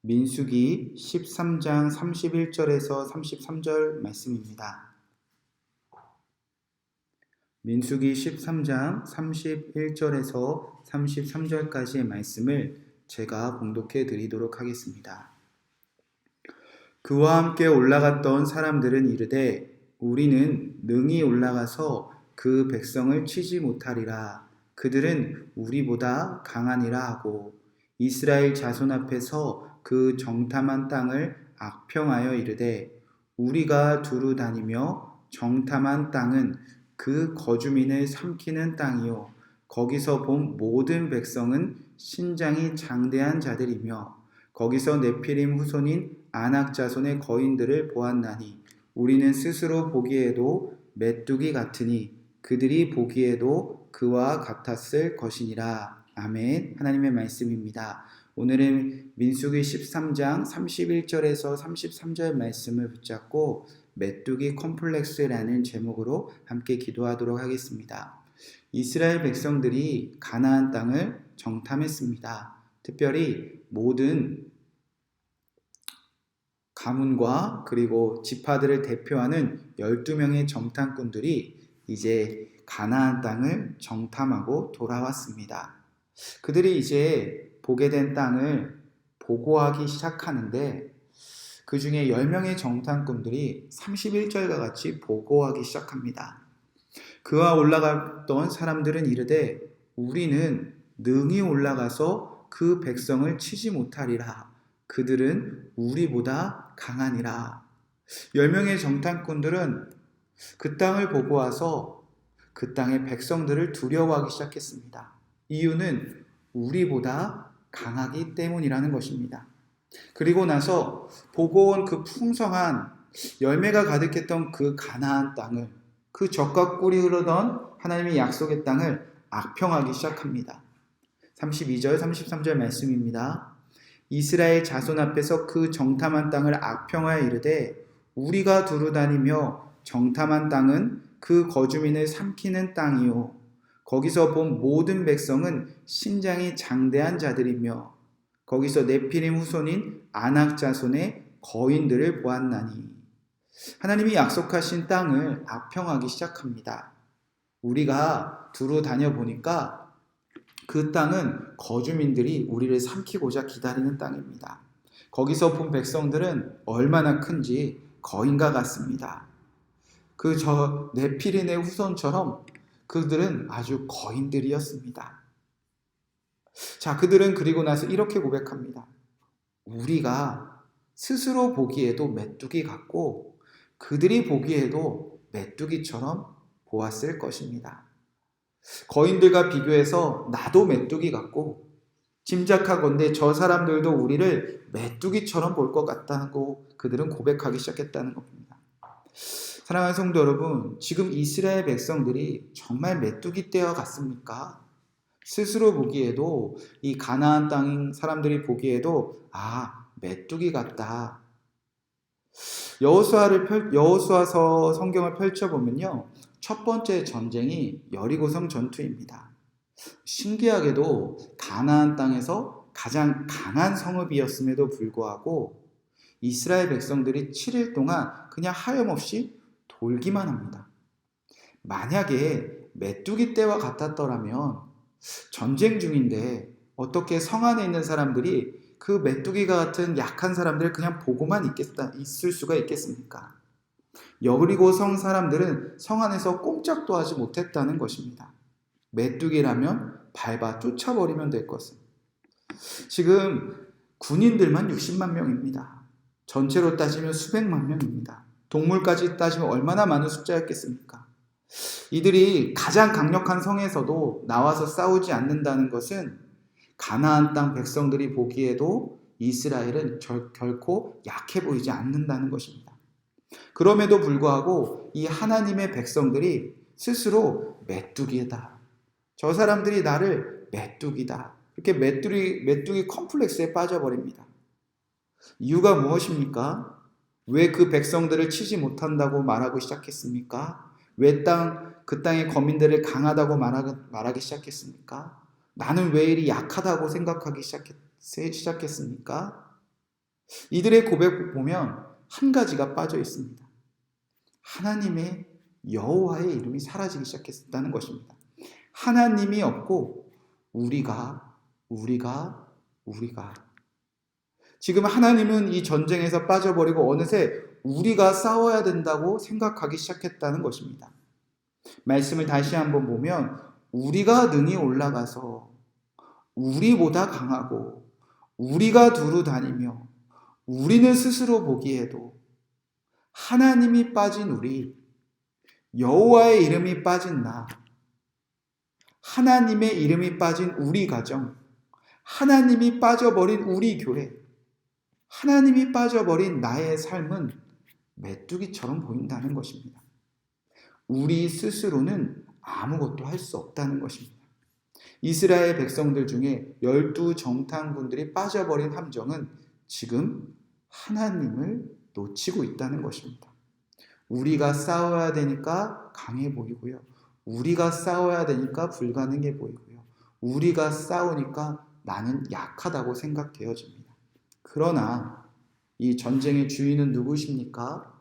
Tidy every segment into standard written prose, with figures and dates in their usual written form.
민수기 13장 31절에서 33절 말씀입니다. 민수기 13장 31절에서 33절까지의 말씀을 제가 봉독해 드리도록 하겠습니다. 그와 함께 올라갔던 사람들은 이르되 우리는 능히 올라가서 그 백성을 치지 못하리라. 그들은 우리보다 강하니라 하고 이스라엘 자손 앞에서 그 정탐한 땅을 악평하여 이르되 우리가 두루 다니며 정탐한 땅은 그 거주민을 삼키는 땅이요 거기서 본 모든 백성은 신장이 장대한 자들이며 거기서 네피림 후손인 아낙 자손의 거인들을 보았나니 우리는 스스로 보기에도 메뚜기 같으니 그들이 보기에도 그와 같았을 것이니라. 아멘. 하나님의 말씀입니다. 오늘은 민수기 13장 31절에서 33절 말씀을 붙잡고 메뚜기 컴플렉스라는 제목으로 함께 기도하도록 하겠습니다. 이스라엘 백성들이 가나안 땅을 정탐했습니다. 특별히 모든 가문과 그리고 지파들을 대표하는 12명의 정탐꾼들이 이제 가나안 땅을 정탐하고 돌아왔습니다. 그들이 이제 보게 된 땅을 보고하기 시작하는데 그 중에 10명의 정탐꾼들이 31절과 같이 보고하기 시작합니다. 그와 올라갔던 사람들은 이르되 우리는 능히 올라가서 그 백성을 치지 못하리라. 그들은 우리보다 강하니라. 10명의 정탐꾼들은 그 땅을 보고 와서 그 땅의 백성들을 두려워하기 시작했습니다. 이유는 우리보다 강하기 때문이라는 것입니다. 그리고 나서 보고 온 그 풍성한 열매가 가득했던 그 가나안 땅을, 그 젖과 꿀이 흐르던 하나님의 약속의 땅을 악평하기 시작합니다. 32절 33절 말씀입니다. 이스라엘 자손 앞에서 그 정탐한 땅을 악평하여 이르되 우리가 두루 다니며 정탐한 땅은 그 거주민을 삼키는 땅이요 거기서 본 모든 백성은 신장이 장대한 자들이며 거기서 네피림 후손인 아낙 자손의 거인들을 보았나니. 하나님이 약속하신 땅을 악평하기 시작합니다. 우리가 두루 다녀보니까 그 땅은 거주민들이 우리를 삼키고자 기다리는 땅입니다. 거기서 본 백성들은 얼마나 큰지 거인과 같습니다. 그 네피림의 후손처럼 그들은 아주 거인들이었습니다. 자, 그들은 그리고 나서 이렇게 고백합니다. 우리가 스스로 보기에도 메뚜기 같고 그들이 보기에도 메뚜기처럼 보았을 것입니다. 거인들과 비교해서 나도 메뚜기 같고 짐작하건대 저 사람들도 우리를 메뚜기처럼 볼 것 같다고 그들은 고백하기 시작했다는 겁니다. 사랑하는 성도 여러분, 지금 이스라엘 백성들이 정말 메뚜기 떼와 같습니까? 스스로 보기에도 이 가나안 땅인 사람들이 보기에도 메뚜기 같다. 여호수아서 성경을 펼쳐보면요, 첫 번째 전쟁이 여리고성 전투입니다. 신기하게도 가나안 땅에서 가장 강한 성읍이었음에도 불구하고 이스라엘 백성들이 7일 동안 그냥 하염없이 돌기만 합니다. 만약에 메뚜기 떼와 같았더라면 전쟁 중인데 어떻게 성 안에 있는 사람들이 그 메뚜기가 같은 약한 사람들을 그냥 보고만 있을 수가 있겠습니까? 여리고 성 사람들은 성 안에서 꼼짝도 하지 못했다는 것입니다. 메뚜기라면 밟아 쫓아버리면 될 것을. 지금 군인들만 60만 명입니다. 전체로 따지면 수백만 명입니다. 동물까지 따지면 얼마나 많은 숫자였겠습니까? 이들이 가장 강력한 성에서도 나와서 싸우지 않는다는 것은 가나안 땅 백성들이 보기에도 이스라엘은 결코 약해 보이지 않는다는 것입니다. 그럼에도 불구하고 이 하나님의 백성들이 스스로 메뚜기다. 저 사람들이 나를 메뚜기다. 이렇게 메뚜기 컴플렉스에 빠져버립니다. 이유가 무엇입니까? 왜 그 백성들을 치지 못한다고 말하고 시작했습니까? 왜 그 땅의 거민들을 강하다고 말하기 시작했습니까? 나는 왜 이리 약하다고 생각하기 시작했습니까? 이들의 고백 보면 한 가지가 빠져 있습니다. 하나님의 여호와의 이름이 사라지기 시작했다는 것입니다. 하나님이 없고 우리가 지금 하나님은 이 전쟁에서 빠져버리고 어느새 우리가 싸워야 된다고 생각하기 시작했다는 것입니다. 말씀을 다시 한번 보면 우리가 능히 올라가서 우리보다 강하고 우리가 두루 다니며 우리는 스스로 보기에도 하나님이 빠진 우리, 여호와의 이름이 빠진 나, 하나님의 이름이 빠진 우리 가정, 하나님이 빠져버린 우리 교회, 하나님이 빠져버린 나의 삶은 메뚜기처럼 보인다는 것입니다. 우리 스스로는 아무것도 할 수 없다는 것입니다. 이스라엘 백성들 중에 12 정탐꾼들이 빠져버린 함정은 지금 하나님을 놓치고 있다는 것입니다. 우리가 싸워야 되니까 강해 보이고요. 우리가 싸워야 되니까 불가능해 보이고요. 우리가 싸우니까 나는 약하다고 생각되어집니다. 그러나 이 전쟁의 주인은 누구십니까?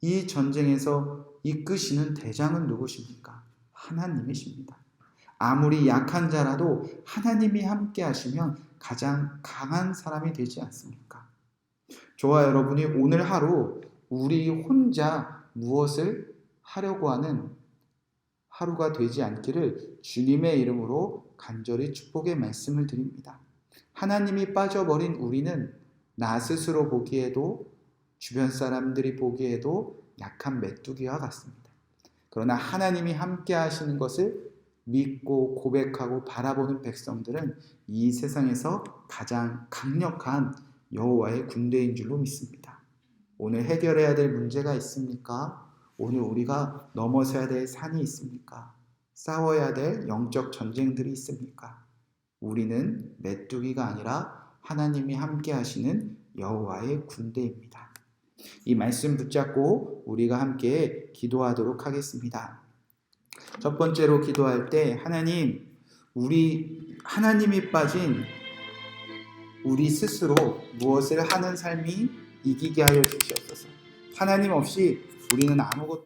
이 전쟁에서 이끄시는 대장은 누구십니까? 하나님이십니다. 아무리 약한 자라도 하나님이 함께 하시면 가장 강한 사람이 되지 않습니까? 저와 여러분이 오늘 하루 우리 혼자 무엇을 하려고 하는 하루가 되지 않기를 주님의 이름으로 간절히 축복의 말씀을 드립니다. 하나님이 빠져버린 우리는 나 스스로 보기에도 주변 사람들이 보기에도 약한 메뚜기와 같습니다. 그러나 하나님이 함께 하시는 것을 믿고 고백하고 바라보는 백성들은 이 세상에서 가장 강력한 여호와의 군대인 줄로 믿습니다. 오늘 해결해야 될 문제가 있습니까? 오늘 우리가 넘어서야 될 산이 있습니까? 싸워야 될 영적 전쟁들이 있습니까? 우리는 메뚜기가 아니라 하나님이 함께 하시는 여호와의 군대입니다. 이 말씀 붙잡고 우리가 함께 기도하도록 하겠습니다. 첫 번째로 기도할 때 하나님이 빠진 우리 스스로 무엇을 하는 삶이 이기게 하여 주시옵소서. 하나님 없이 우리는 아무것도